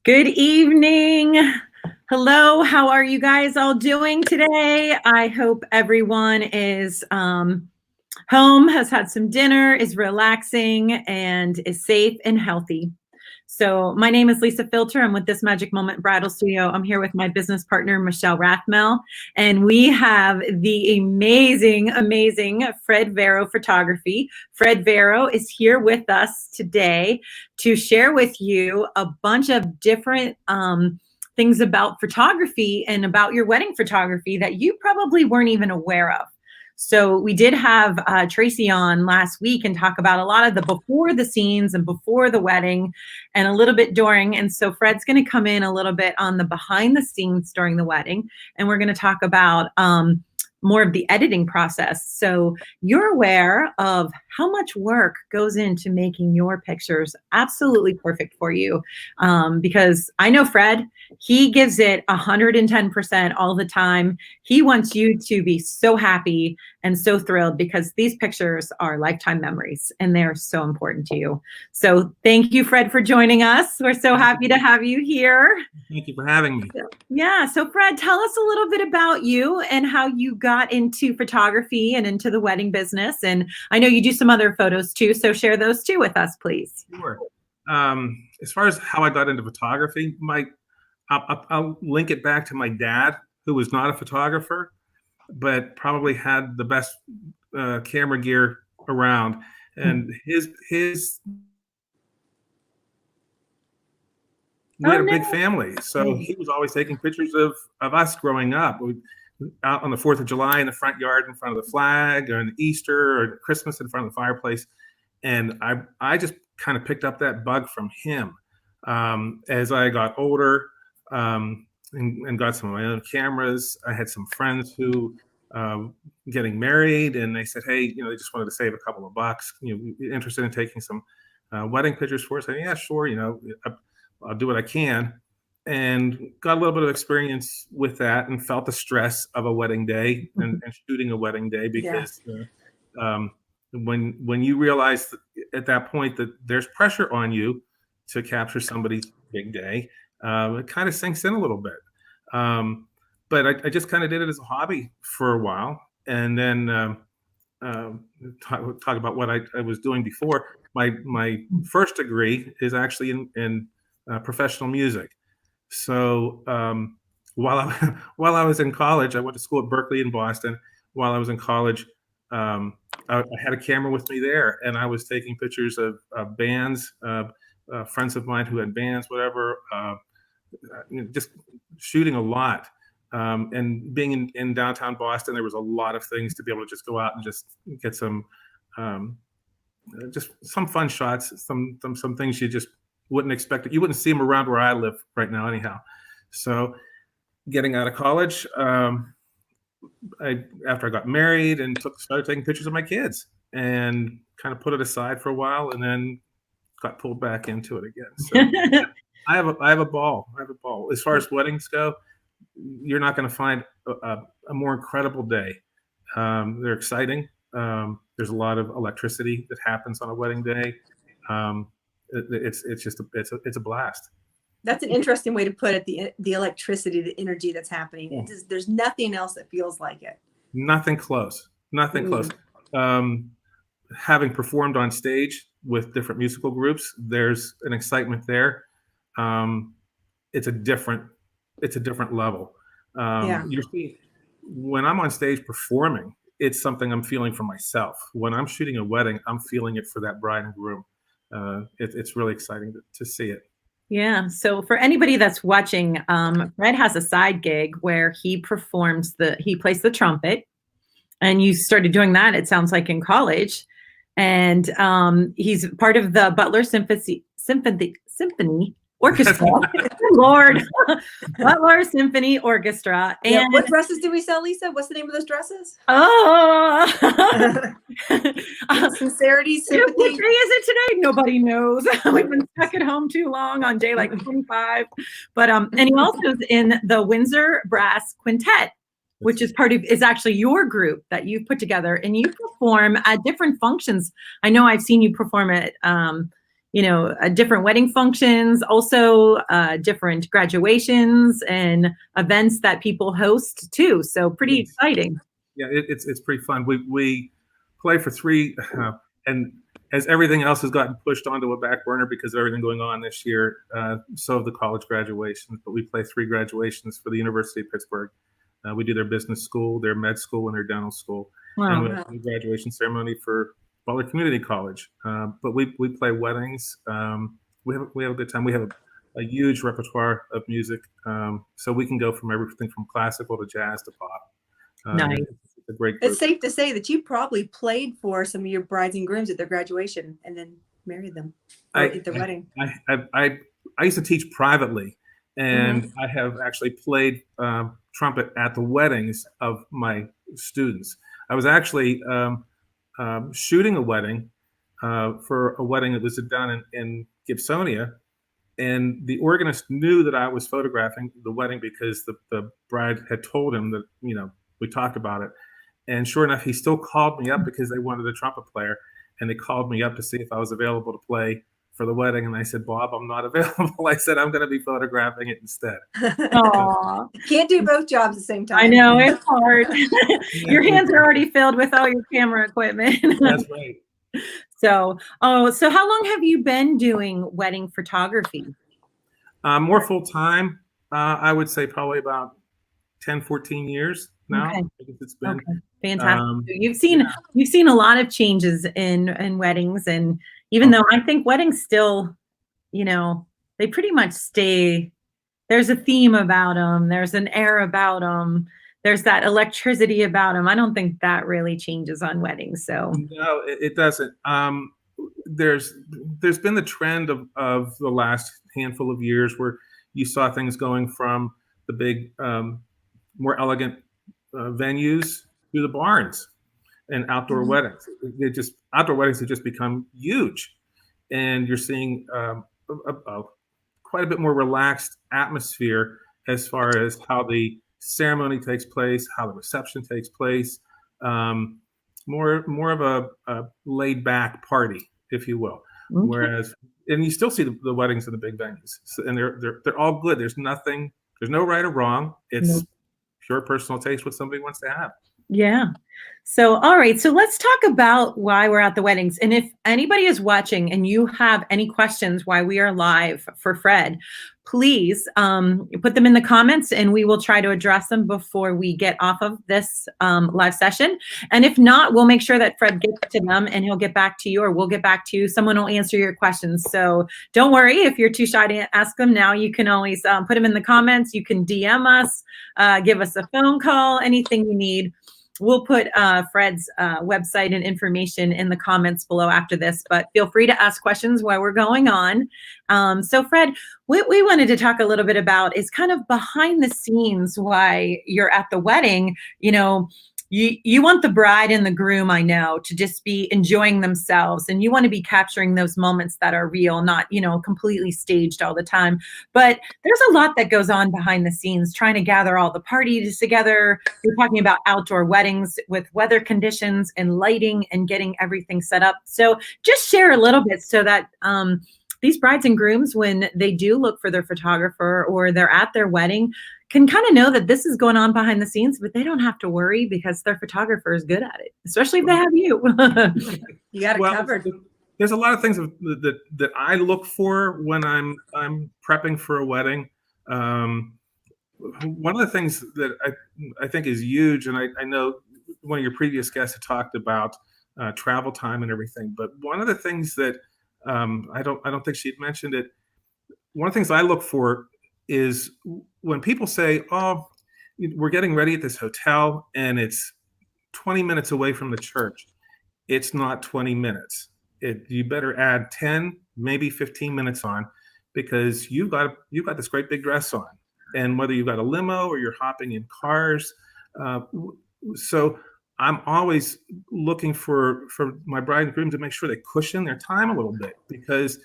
Good evening. Hello, how are you guys all doing today? I hope everyone is home, has had some dinner, is relaxing, and is safe and healthy. So my name is Lisa Filter. I'm with This Magic Moment Bridal Studio. I'm here with my business partner, Michelle Rathmel, and we have the amazing Fred Vero Photography. Fred Vero is here with us today to share with you a bunch of different things about photography and about your wedding photography that you probably weren't even aware of. So we did have Tracy on last week and talk about a lot of the before the scenes and before the wedding and a little bit during. And so Fred's going to come in a little bit on the behind the scenes during the wedding. And we're going to talk about more of the editing process. So you're aware of how much work goes into making your pictures absolutely perfect for you. Because I know Fred, he gives it 110% all the time. He wants you to be so happy and so thrilled because these pictures are lifetime memories and they're so important to you. So thank you, Fred, for joining us. We're so happy to have you here. Thank you for having me. Yeah. So Fred, tell us a little bit about you and how you got into photography and into the wedding business. And I know you do some other photos too. So share those too with us, please. Sure. As far as how I got into photography, I'll link it back to my dad, who was not a photographer, but probably had the best camera gear around. And we had a big family, so he was always taking pictures of us growing up. Out on the 4th of July in the front yard in front of the flag, or on Easter or Christmas in front of the fireplace. And I just kind of picked up that bug from him as I got older and got some of my own cameras. I had some friends who getting married, and they said, hey, they just wanted to save a couple of bucks. Interested in taking some wedding pictures for us? I said, yeah, sure. I'll do what I can. And got a little bit of experience with that and felt the stress of a wedding day and shooting a wedding day because when you realize at that point that there's pressure on you to capture somebody's big day, it kind of sinks in a little bit. But I just kind of did it as a hobby for a while. And then talk about what I was doing before. My first degree is actually in professional music. So while I was in college, I went to school at Berkeley in Boston. While I was in college, I had a camera with me there, and I was taking pictures of bands, friends of mine who had bands, whatever, just shooting a lot. And being in downtown Boston, there was a lot of things to be able to just go out and just get some fun shots, some things you just wouldn't expect it. You wouldn't see them around where I live right now anyhow. So getting out of college, after I got married and started taking pictures of my kids and kind of put it aside for a while and then got pulled back into it again. So I have a ball. As far as weddings go, you're not going to find a more incredible day. They're exciting. There's a lot of electricity that happens on a wedding day. It's a blast. That's an interesting way to put it. The electricity, the energy that's happening. Yeah. There's nothing else that feels like it. Nothing close. Close. Having performed on stage with different musical groups, there's an excitement there. It's a different level. You see, when I'm on stage performing, it's something I'm feeling for myself. When I'm shooting a wedding, I'm feeling it for that bride and groom. It's really exciting to see it. Yeah. So for anybody that's watching, Fred has a side gig where he plays the trumpet, and you started doing that, it sounds like, in college. And he's part of the Butler Symphony Orchestra. Lord, Butler Symphony Orchestra. And what dresses do we sell, Lisa? What's the name of those dresses? Oh, Sincerity, sympathy. What day is it today? Nobody knows. We've been stuck at home too long on day like 25. But and he also is in the Windsor Brass Quintet, which is actually your group that you've put together, and you perform at different functions. I know I've seen you perform at different wedding functions, also different graduations and events that people host too. So pretty exciting. Yeah, it's pretty fun. We play for three, and as everything else has gotten pushed onto a back burner because of everything going on this year, so have the college graduations. But we play 3 graduations for the University of Pittsburgh. We do their business school, their med school, and their dental school. Wow. And we have a graduation ceremony for Butler Community College. But we play weddings. We have a good time. We have a huge repertoire of music, so we can go from everything from classical to jazz to pop. Nice. It's a great group. It's safe to say that you probably played for some of your brides and grooms at their graduation and then married them at their wedding. I used to teach privately, and I have actually played trumpet at the weddings of my students. I was actually shooting a wedding for a wedding that was done in Gibsonia, and the organist knew that I was photographing the wedding because the bride had told him that, we talked about it. And sure enough, he still called me up because they wanted a trumpet player, and they called me up to see if I was available to play for the wedding. And I said, Bob, I'm not available. I said, I'm going to be photographing it instead. Aww. Can't do both jobs at the same time. I know, it's hard. Your hands are already filled with all your camera equipment. That's right. So how long have you been doing wedding photography? More full time, I would say probably about 10, 14 years now. Okay. I guess it's been. Okay. Fantastic. You've seen a lot of changes in weddings, and even though I think weddings still, they pretty much stay. There's a theme about them. There's an air about them. There's that electricity about them. I don't think that really changes on weddings. So no, it doesn't. There's been the trend of the last handful of years where you saw things going from the big, more elegant venues to the barns and outdoor weddings. Outdoor weddings have just become huge, and you're seeing quite a bit more relaxed atmosphere as far as how the ceremony takes place, how the reception takes place. More of a laid back party, if you will. Okay. Whereas, and you still see the weddings in the big venues, and they're all good. There's no right or wrong. It's pure personal taste, what somebody wants to have. Yeah. So, all right. So let's talk about why we're at the weddings. And if anybody is watching and you have any questions why we are live for Fred, please put them in the comments and we will try to address them before we get off of this live session. And if not, we'll make sure that Fred gets to them and he'll get back to you, or we'll get back to you. Someone will answer your questions. So don't worry if you're too shy to ask them now. You can always put them in the comments. You can DM us, give us a phone call, anything you need. We'll put Fred's website and information in the comments below after this, but feel free to ask questions while we're going on. So Fred, what we wanted to talk a little bit about is kind of behind the scenes why you're at the wedding. You want the bride and the groom, I know, to just be enjoying themselves, and you want to be capturing those moments that are real, not, completely staged all the time. But there's a lot that goes on behind the scenes, trying to gather all the parties together. We're talking about outdoor weddings with weather conditions and lighting and getting everything set up. So just share a little bit so that these brides and grooms, when they do look for their photographer or they're at their wedding, can kind of know that this is going on behind the scenes, but they don't have to worry because their photographer is good at it, especially if they have you. You got it covered. There's a lot of things that I look for when I'm prepping for a wedding. One of the things that I think is huge, and I know one of your previous guests had talked about travel time and everything, but one of the things that I don't think she'd mentioned it. One of the things I look for is when people say, "Oh, we're getting ready at this hotel and it's 20 minutes away from the church." It's not 20 minutes. You better add 10, maybe 15 minutes on, because you've got this great big dress on, and whether you've got a limo or you're hopping in cars. So I'm always looking for my bride and groom to make sure they cushion their time a little bit, because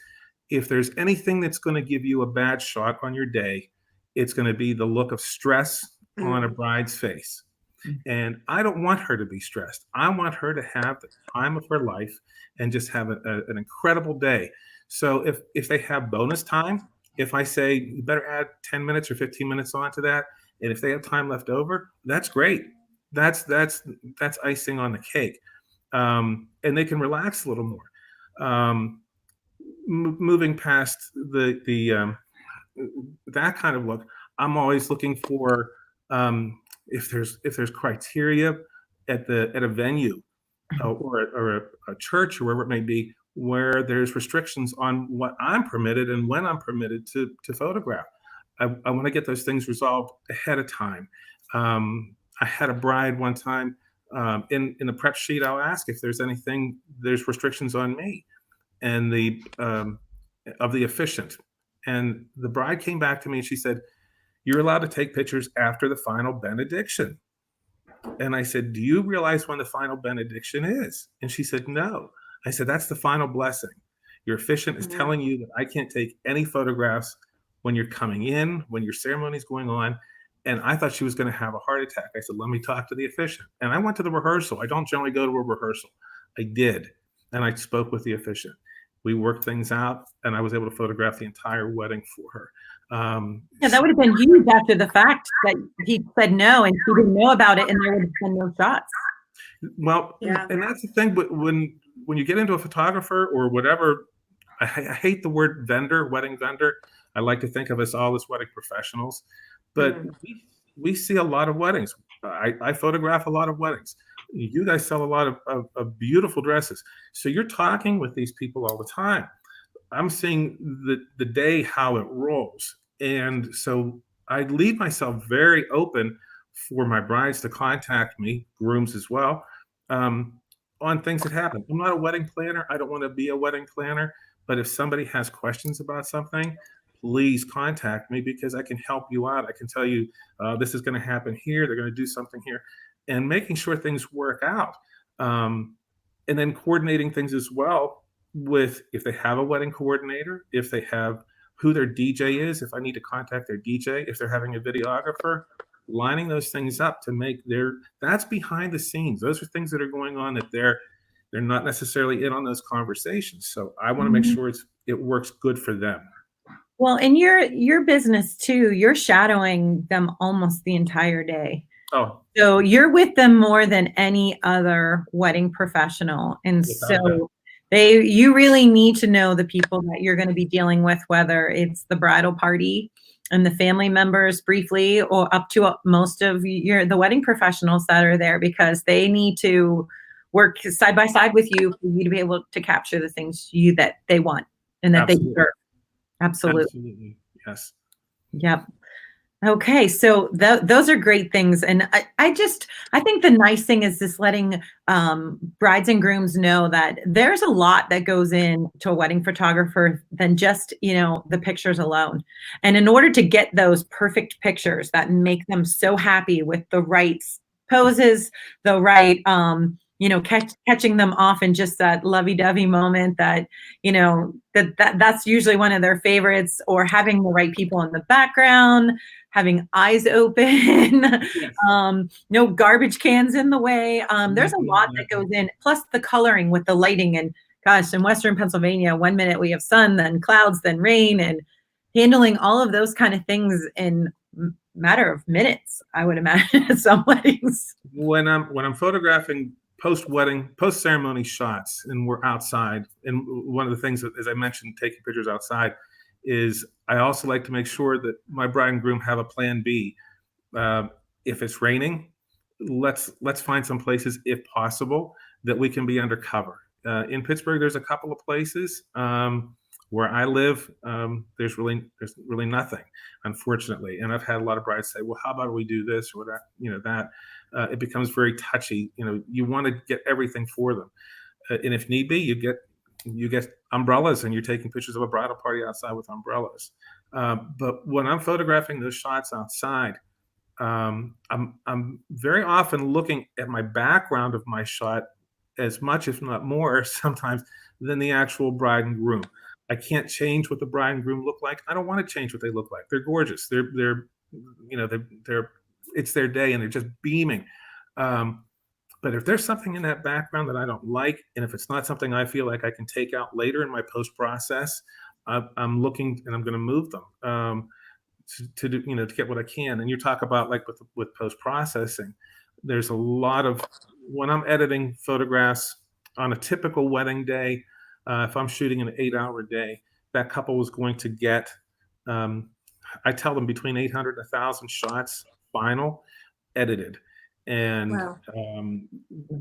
if there's anything that's going to give you a bad shot on your day, it's going to be the look of stress on a bride's face. And I don't want her to be stressed. I want her to have the time of her life and just have an incredible day. So if they have bonus time, if I say you better add 10 minutes or 15 minutes onto that, and if they have time left over, that's great. That's icing on the cake, and they can relax a little more. Moving past that kind of look, I'm always looking for if there's criteria at a venue or a church or wherever it may be, where there's restrictions on what I'm permitted and when I'm permitted to photograph. I want to get those things resolved ahead of time. I had a bride one time, in the prep sheet, I'll ask if there's restrictions on me and of the officiant. And the bride came back to me and she said, "You're allowed to take pictures after the final benediction." And I said, "Do you realize when the final benediction is?" And she said, "No." I said, "That's the final blessing. Your officiant is telling you that I can't take any photographs when you're coming in, when your ceremony is going on." And I thought she was going to have a heart attack. I said, "Let me talk to the officiant." And I went to the rehearsal. I don't generally go to a rehearsal. I did. And I spoke with the officiant. We worked things out, and I was able to photograph the entire wedding for her. Yeah, that would have been huge after the fact that he said no and she didn't know about it, and there would have been no shots. Well, and that's the thing. But when you get into a photographer or whatever, I hate the word vendor, wedding vendor. I like to think of us all as wedding professionals, but we see a lot of weddings. I photograph a lot of weddings. You guys sell a lot of beautiful dresses. So you're talking with these people all the time. I'm seeing the day how it rolls. And so I leave myself very open for my brides to contact me, grooms as well, on things that happen. I'm not a wedding planner. I don't want to be a wedding planner. But if somebody has questions about something, please contact me because I can help you out. I can tell you this is going to happen here. They're going to do something here. And making sure things work out. And then coordinating things as well with if they have a wedding coordinator, if they have who their DJ is, if I need to contact their DJ, if they're having a videographer, lining those things up to make that's behind the scenes. Those are things that are going on that they're not necessarily in on those conversations. So I want to make sure it works good for them. Well, in your business too, you're shadowing them almost the entire day. Oh, so you're with them more than any other wedding professional, and so you really need to know the people that you're going to be dealing with, whether it's the bridal party and the family members briefly, or up to most of the wedding professionals that are there, because they need to work side by side with you for you to be able to capture the things that they want and that they deserve. Absolutely. Yes. Yep. Okay, so those are great things, and I think the nice thing is this letting brides and grooms know that there's a lot that goes into a wedding photographer than just the pictures alone. And in order to get those perfect pictures that make them so happy with the right poses, the right catching them off in just that lovey-dovey moment that that's usually one of their favorites, or having the right people in the background, having eyes open, no garbage cans in the way. There's a lot that goes in, plus the coloring with the lighting. And gosh, in Western Pennsylvania, one minute we have sun, then clouds, then rain, and handling all of those kind of things in matter of minutes, I would imagine, at some weddings. When I'm photographing post-wedding, post-ceremony shots, and we're outside, and one of the things that, as I mentioned, taking pictures outside, is I also like to make sure that my bride and groom have a plan B. If it's raining, let's find some places, if possible, that we can be undercover. In Pittsburgh, there's a couple of places. Where I live, there's really nothing, unfortunately. And I've had a lot of brides say, "Well, how about we do this or that?" That it becomes very touchy. You want to get everything for them, and if need be, you get umbrellas, and you're taking pictures of a bridal party outside with umbrellas. But when I'm photographing those shots outside, I'm very often looking at my background of my shot as much, if not more, sometimes than the actual bride and groom. I can't change what the bride and groom look like. I don't want to change what they look like. They're gorgeous. They're it's their day and they're just beaming. But if there's something in that background that I don't like, and if it's not something I feel like I can take out later in my post process, I'm looking and I'm going to move them to do, to get what I can. And you talk about like with post processing, there's a lot of, when I'm editing photographs on a typical wedding day, if I'm shooting an 8-hour day, that couple was going to get, I tell them between 800 and 1,000 shots final edited. And Wow.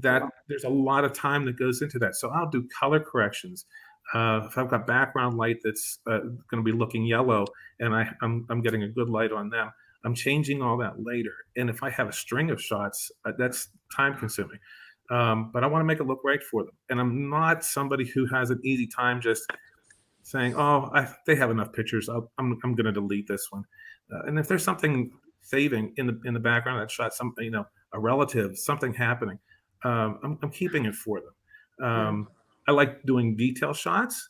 that there's a lot of time that goes into that. So I'll do color corrections. If I've got background light that's going to be looking yellow, and I'm getting a good light on them, I'm changing all that later. And if I have a string of shots, that's time consuming. But I want to make it look right for them. And I'm not somebody who has an easy time just saying, "Oh, they have enough pictures. I'm going to delete this one." And if there's something saving in the background of that shot, something, a relative, something happening, I'm keeping it for them. I like doing detail shots,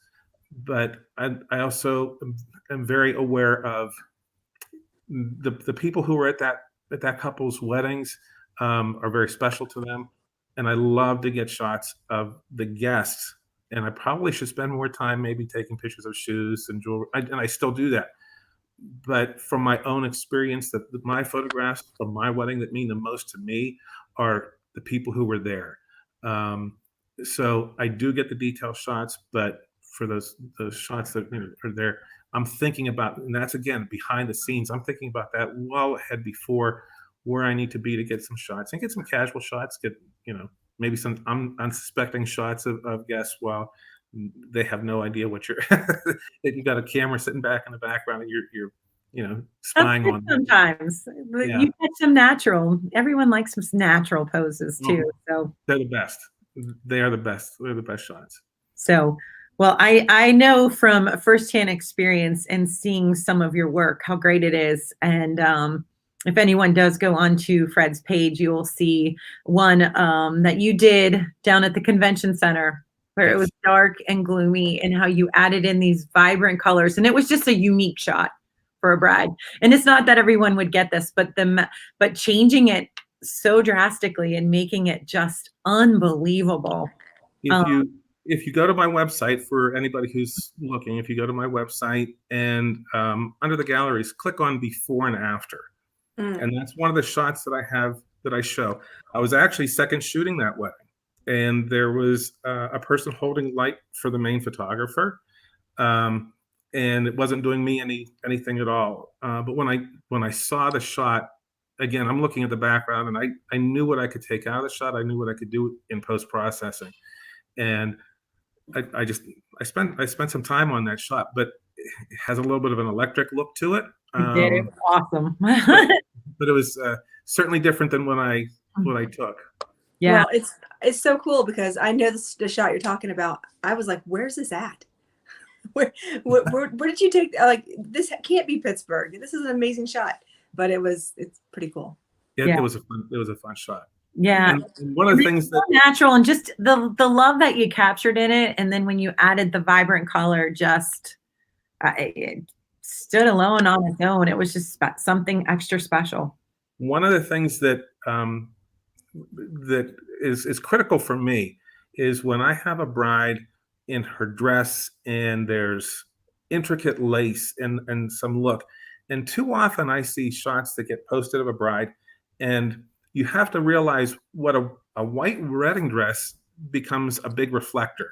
but I also am very aware of the people who are at that couple's weddings are very special to them, and I love to get shots of the guests. And I probably should spend more time maybe taking pictures of shoes and jewelry, and I still do that. But from my own experience, that my photographs from my wedding that mean the most to me are the people who were there. So I do get the detail shots, but for those shots that are there, I'm thinking about, and that's again behind the scenes. I'm thinking about that well ahead before where I need to be to get some shots and get some casual shots. Get maybe some unsuspecting shots of guests while they have no idea what you're. That you got a camera sitting back in the background and you're spying on them. Sometimes Yeah. you get some natural. Everyone likes some natural poses too. So they're the best. They are the best. They're the best shots. So, well, I know from firsthand experience and seeing some of your work how great it is. And if anyone does go onto Fred's page, you will see one that you did down at the convention center where it was dark and gloomy, and how you added in these vibrant colors. And it was just a unique shot for a bride. And it's not that everyone would get this, but changing it so drastically and making it just unbelievable. If you go to my website, for anybody who's looking, if you go to my website and under the galleries, click on before and after. And that's one of the shots that I have that I show. I was actually second shooting that wedding, and there was a person holding light for the main photographer, and it wasn't doing me anything at all. But when I saw the shot, again, I'm looking at the background, and I knew what I could take out of the shot. I knew what I could do in post processing, and I spent some time on that shot, but it has a little bit of an electric look to it. You did. It was awesome. but it was certainly different than what I took. Yeah. Well, it's so cool because I know the shot you're talking about. I was like, where's this at? Where did you take? Like, this can't be Pittsburgh. This is an amazing shot, but it's pretty cool. It was a fun shot. Yeah. And one of the things that natural, and just the love that you captured in it, and then when you added the vibrant color, just it stood alone on its own. It was just something extra special. One of the things that that is critical for me is when I have a bride in her dress and there's intricate lace and some look. And too often I see shots that get posted of a bride, and you have to realize what a white wedding dress becomes a big reflector.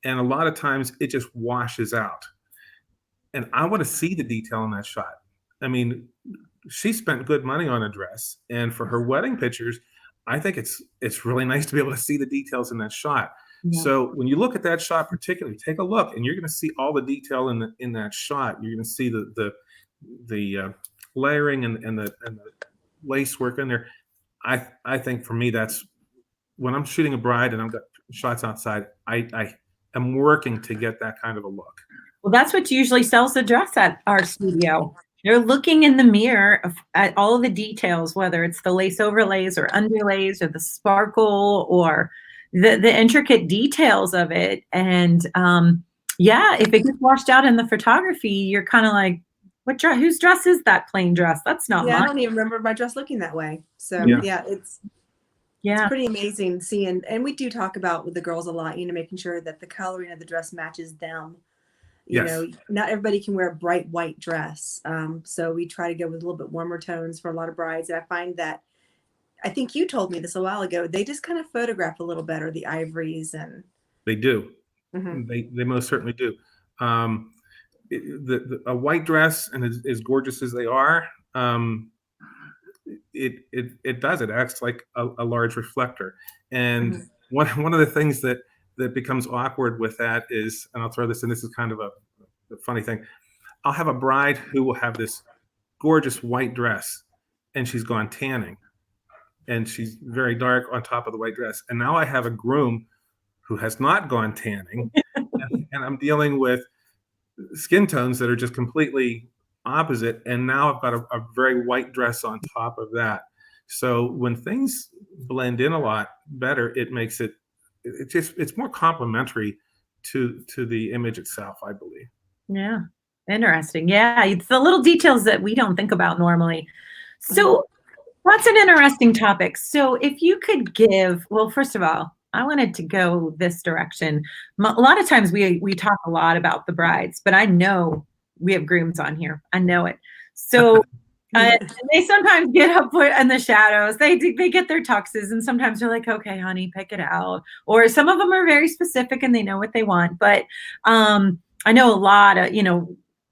And a lot of times it just washes out. And I want to see the detail in that shot. I mean, she spent good money on a dress, and for her wedding pictures, I think it's really nice to be able to see the details in that shot. Yeah. So when you look at that shot particularly, take a look, and you're going to see all the detail in that shot. You're going to see the layering and the lace work in there. I think for me, that's when I'm shooting a bride and I've got shots outside, I am working to get that kind of a look. Well, that's what usually sells the dress at our studio. They're looking in the mirror at all of the details, whether it's the lace overlays or underlays or the sparkle or the intricate details of it. And yeah, if it gets washed out in the photography, you're kind of like, what dress? Whose dress is that plain dress? That's not mine. I don't even remember my dress looking that way. So yeah, It's Yeah. pretty amazing seeing, and we do talk about with the girls a lot, making sure that the coloring of the dress matches them. Yes. Not everybody can wear a bright white dress. So we try to go with a little bit warmer tones for a lot of brides. And I find that, I think you told me this a while ago, they just kind of photograph a little better, the ivories and. They do. Mhm. They most certainly do. Um, a white dress, and as gorgeous as they are, it does. It acts like a large reflector. And Mhm. one of the things that becomes awkward with that is, and I'll throw this in. This is kind of a funny thing. I'll have a bride who will have this gorgeous white dress, and she's gone tanning, and she's very dark on top of the white dress. And now I have a groom who has not gone tanning, and I'm dealing with skin tones that are just completely opposite. And now I've got a very white dress on top of that. So when things blend in a lot better, it makes it's more complementary to the image itself, I believe. Yeah. Interesting. Yeah. It's the little details that we don't think about normally. So that's an interesting topic. So if you could give, well, first of all, I wanted to go this direction. A lot of times we talk a lot about the brides, but I know we have grooms on here. I know it. So they sometimes get up in the shadows. They get their tuxes, and sometimes they're like, "Okay, honey, pick it out." Or some of them are very specific and they know what they want. But I know a lot of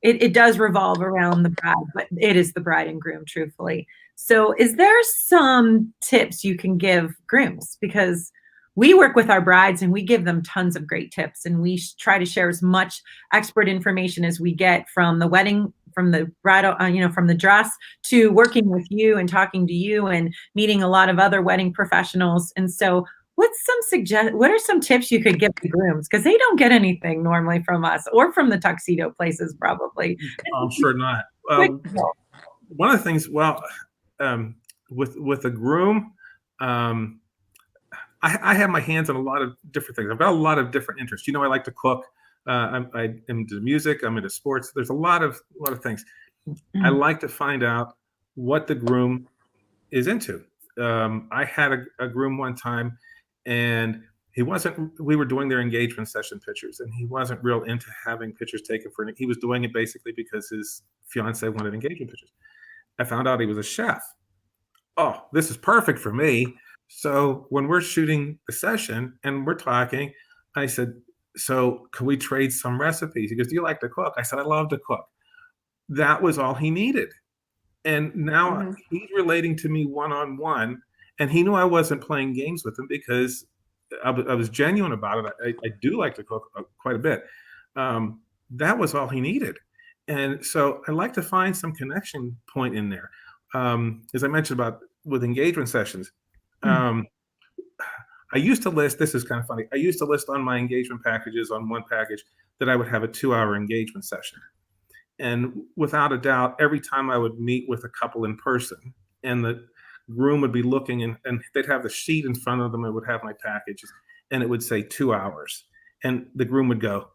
it does revolve around the bride, but it is the bride and groom, truthfully. So, is there some tips you can give grooms? Because we work with our brides and we give them tons of great tips, and we try to share as much expert information as we get from the wedding, from the bridal, from the dress to working with you and talking to you and meeting a lot of other wedding professionals. And so, what are some tips you could give the grooms? Because they don't get anything normally from us or from the tuxedo places, probably. I'm sure not. One of the things, well, with a groom, I have my hands on a lot of different things. I've got a lot of different interests. I like to cook. I'm into music. I'm into sports. There's a lot of things. I like to find out what the groom is into. I had a groom one time, and he wasn't. We were doing their engagement session pictures, and he wasn't real into having pictures taken for. He was doing it basically because his fiance wanted engagement pictures. I found out he was a chef. Oh, this is perfect for me. So when we're shooting the session and we're talking, I said, "So can we trade some recipes?" He goes, "Do you like to cook?" I said, "I love to cook." That was all he needed. And now he's relating to me one-on-one, and he knew I wasn't playing games with him because I was genuine about it. I do like to cook quite a bit. That was all he needed. And so I like to find some connection point in there. As I mentioned about with engagement sessions, I used to list, this is kind of funny. I used to list on my engagement packages on one package that I would have a 2-hour engagement session. And without a doubt, every time I would meet with a couple in person and the groom would be looking and they'd have the sheet in front of them, it would have my packages and it would say 2 hours. And the groom would go,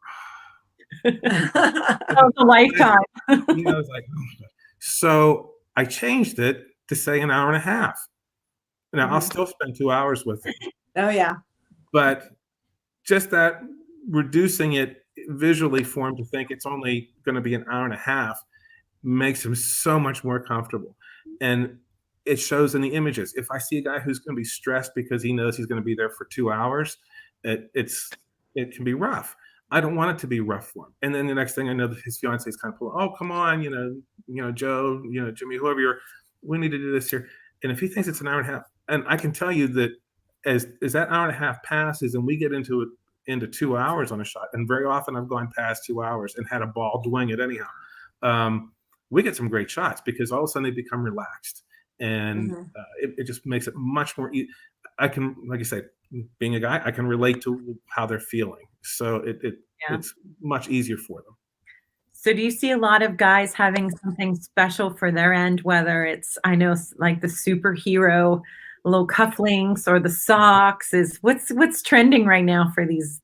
"Oh, a lifetime." It's like, oh. So I changed it to say an hour and a half. Now I'll still spend 2 hours with him. Oh yeah. But just that reducing it visually for him to think it's only going to be an hour and a half makes him so much more comfortable. And it shows in the images. If I see a guy who's going to be stressed because he knows he's going to be there for 2 hours, it can be rough. I don't want it to be rough for him. And then the next thing I know, his fiance is kind of pulling, "Oh, come on, Joe, Jimmy, whoever we need to do this here." And if he thinks it's an hour and a half, and I can tell you that as that hour and a half passes and we get into 2 hours on a shot, and very often I've gone past 2 hours and had a ball doing it anyhow. We get some great shots because all of a sudden they become relaxed, and it just makes it much more. I can, like I said, being a guy, I can relate to how they're feeling, so it's much easier for them. So do you see a lot of guys having something special for their end, whether it's, I know, like the superhero little cufflinks or the socks? What's trending right now for these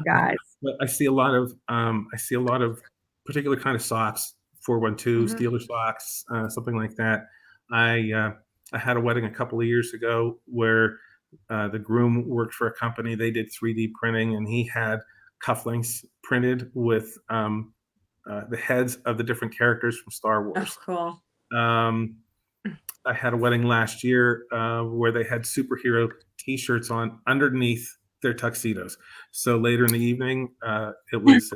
guys? But I see a lot of particular kind of socks, 412 Steeler socks, something like that. I had a wedding a couple of years ago where The groom worked for a company. They did 3D printing, and he had cufflinks printed with the heads of the different characters from Star Wars. Oh, cool. I had a wedding last year where they had superhero T-shirts on underneath their tuxedos. So later in the evening, it was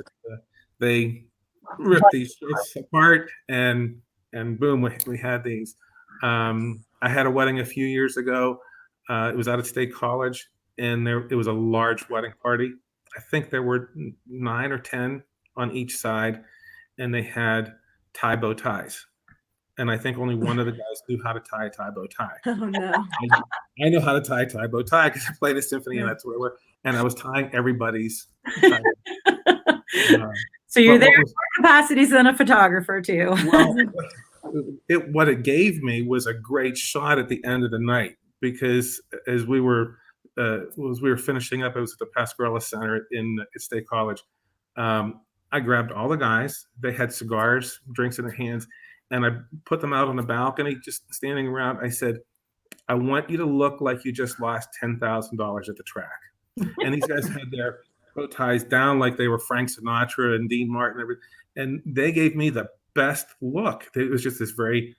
they ripped these shirts apart, and boom, we had these. I had a wedding a few years ago. It was out of state college, and it was a large wedding party. I think there were 9 or 10 on each side, and they had tie bow ties. And I think only one of the guys knew how to tie a tie bow tie. Oh no! I know how to tie a tie bow tie because I played a symphony, and that's where we're. And I was tying everybody's tie. So you're there for capacities and a photographer too. Well, what it gave me was a great shot at the end of the night, because as we were finishing up, it was at the Pascarella Center at State College. I grabbed all the guys. They had cigars, drinks in their hands, and I put them out on the balcony, just standing around. I said, I want you to look like you just lost $10,000 at the track. And these guys had their bow ties down like they were Frank Sinatra and Dean Martin, and they gave me the best look. It was just this very,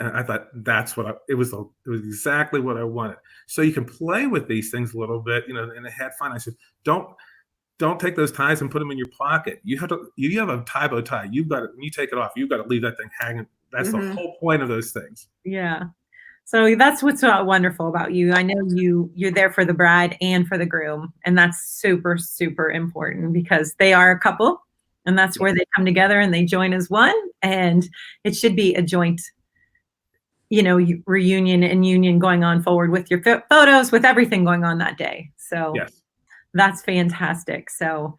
I thought that's what it was exactly what I wanted. So you can play with these things a little bit, and I had fun. I said, don't take those ties and put them in your pocket. You have a tie bow tie. You've got it. When you take it off, you've got to leave that thing hanging. That's the whole point of those things. Yeah. So that's what's so wonderful about you. I know you're there for the bride and for the groom, and that's super, super important because they are a couple, and that's where they come together and they join as one. And it should be a joint, reunion and union going on forward with your photos, with everything going on that day. So yes. That's fantastic. So,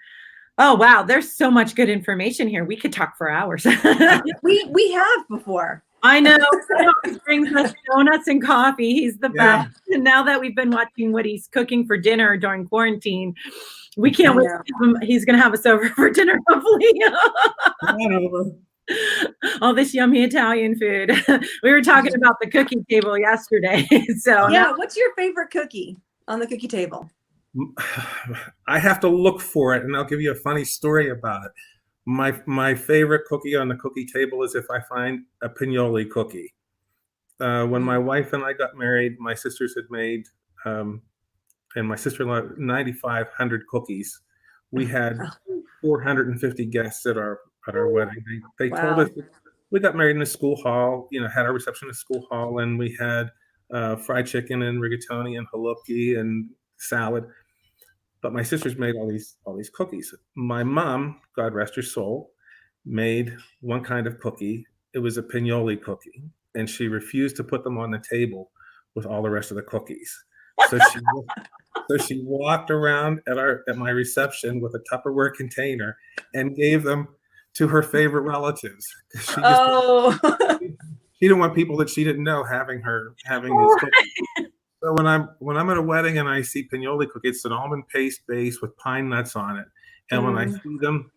oh, wow. There's so much good information here. We could talk for hours. we have before. I know. He always brings us donuts and coffee. He's the best. And now that we've been watching what he's cooking for dinner during quarantine, we can't wait. He's going to have us over for dinner, hopefully. All this yummy Italian food. We were talking about the cookie table yesterday. So yeah, what's your favorite cookie on the cookie table? I have to look for it, and I'll give you a funny story about it. My favorite cookie on the cookie table is if I find a pinoli cookie. When my wife and I got married, my sisters had made, and my sister-in-law, 9,500 cookies. We had 450 guests at our wedding. They told us we got married in a school hall. Had our reception in a school hall, and we had fried chicken and rigatoni and halloumi and salad. But my sisters made all these cookies. My mom, God rest her soul, made one kind of cookie. It was a pinoli cookie, and she refused to put them on the table with all the rest of the cookies. So she walked around at my reception with a Tupperware container and gave them to her favorite relatives. She didn't want people that she didn't know having these cookies. So when I'm at a wedding and I see pinoli cookies, it's an almond paste base with pine nuts on it, and when I see them,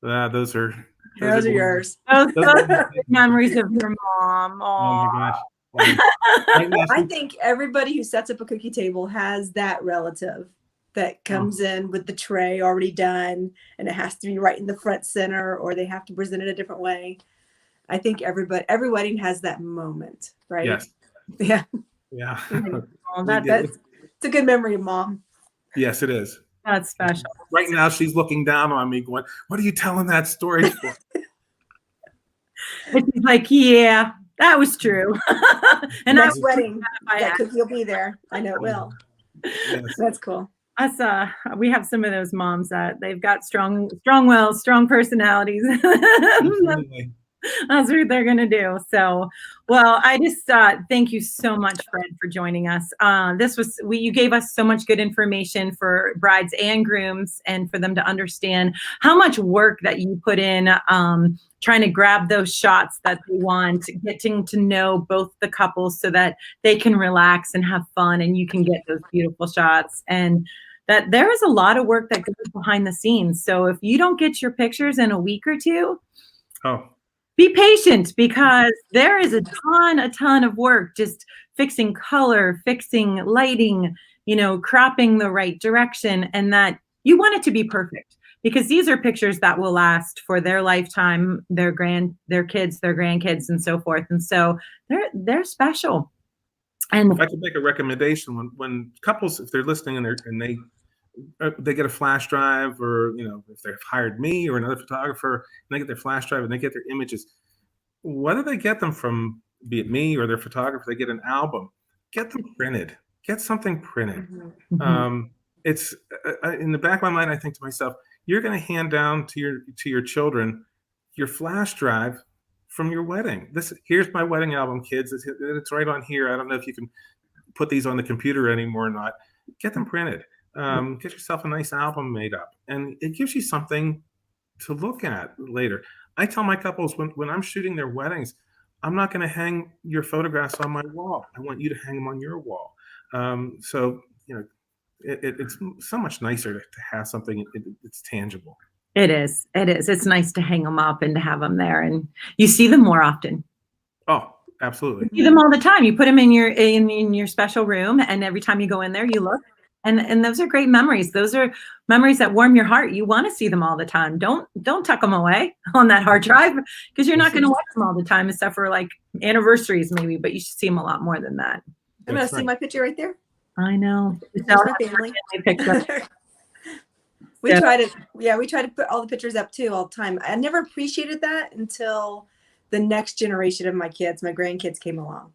those are yours. Those are memories of your mom. Oh my gosh! I think everybody who sets up a cookie table has that relative that comes in with the tray already done, and it has to be right in the front center, or they have to present it a different way. I think every wedding has that moment, right? Yes. Yeah. Yeah. It's a good memory of Mom. Yes, it is. That's special. Right now, she's looking down on me going, "What are you telling that story for?" And she's like, yeah, that was true. And next wedding, that cookie will be there. I know it will. Yes. That's cool. We have some of those moms that they've got strong wills, strong personalities. Absolutely. That's what they're going to do. So, well, I just thank you so much, Fred, for joining us. You gave us so much good information for brides and grooms, and for them to understand how much work that you put in trying to grab those shots that they want, getting to know both the couples so that they can relax and have fun, and you can get those beautiful shots. And that there is a lot of work that goes behind the scenes. So if you don't get your pictures in a week or two, be patient, because there is a ton of work just fixing color, fixing lighting, cropping the right direction, and that you want it to be perfect, because these are pictures that will last for their lifetime, their kids, their grandkids, and so forth. And so they're special. And if I could make a recommendation, when couples, if they're listening and they get a flash drive, or if they've hired me or another photographer, and they get their flash drive and they get their images, whether they get them from, be it me or their photographer, they get an album, get them printed, get something printed. Mhm. It's in the back of my mind, I think to myself, you're going to hand down to your children your flash drive from your wedding. Here's my wedding album, kids. It's right on here. I don't know if you can put these on the computer anymore or not. Get them printed. Get yourself a nice album made up, and it gives you something to look at later. I tell my couples, when I'm shooting their weddings, I'm not going to hang your photographs on my wall. I want you to hang them on your wall. So it's so much nicer to have something it's tangible. It is. It's nice to hang them up and to have them there, and you see them more often. Oh, absolutely. You see them all the time. You put them in your special room, and every time you go in there, you look, and those are great memories. Those are memories that warm your heart. You want to see them all the time. Don't tuck them away on that hard drive, because you're not going to watch them all the time, except for like anniversaries maybe, but you should see them a lot more than that. I'm going to see my picture right there. I know. There's my family. We try to put all the pictures up too all the time. I never appreciated that until the next generation of my grandkids came along.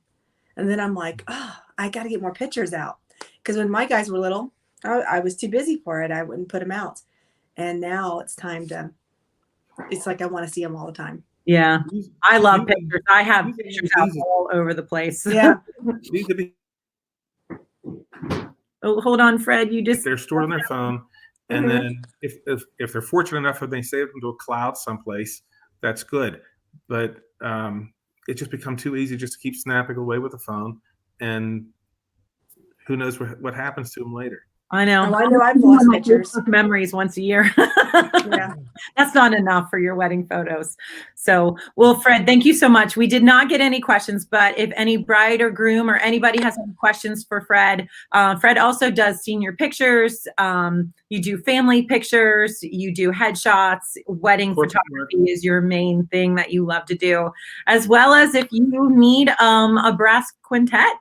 And then I'm like, oh, I got to get more pictures out. Because when my guys were little, I was too busy for it. I wouldn't put them out. And now it's like I want to see them all the time. Yeah. I love pictures. I have pictures out all over the place. Yeah. Oh, hold on, Fred. They're stored on their phone. And then if they're fortunate enough that they save them to a cloud someplace, that's good. But it just becomes too easy just to keep snapping away with the phone, and who knows what happens to them later. I know. Oh, I know. I've lost pictures. Memories once a year. Yeah. That's not enough for your wedding photos. So, well, Fred, thank you so much. We did not get any questions, but if any bride or groom or anybody has any questions for Fred, Fred also does senior pictures. You do family pictures. You do headshots. Wedding photography is your main thing that you love to do, as well as if you need a brass quintet.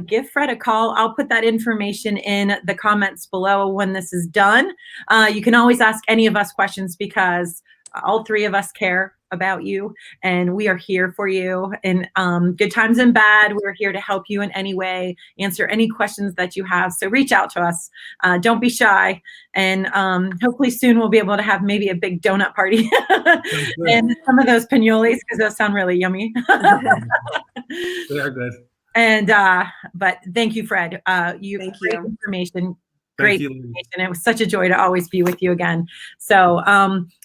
Give Fred a call. I'll put that information in the comments below when this is done. You can always ask any of us questions, because all three of us care about you, and we are here for you in good times and bad. We're here to help you in any way, answer any questions that you have. So reach out to us. Don't be shy. And hopefully soon we'll be able to have maybe a big donut party and some of those pinoles, because those sound really yummy. They are good. And but thank you, Fred. Thank you. Information. Thank Great you. information. It was such a joy to always be with you again. So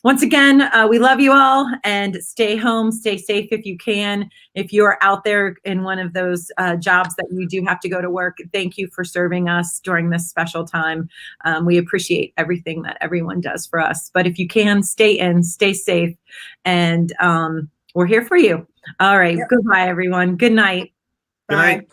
once again, we love you all, and stay home, stay safe if you can. If you're out there in one of those jobs that you do have to go to work, thank you for serving us during this special time. We appreciate everything that everyone does for us. But if you can, stay in, stay safe, and we're here for you. All right. Yep. Goodbye, everyone. Good night. Good night.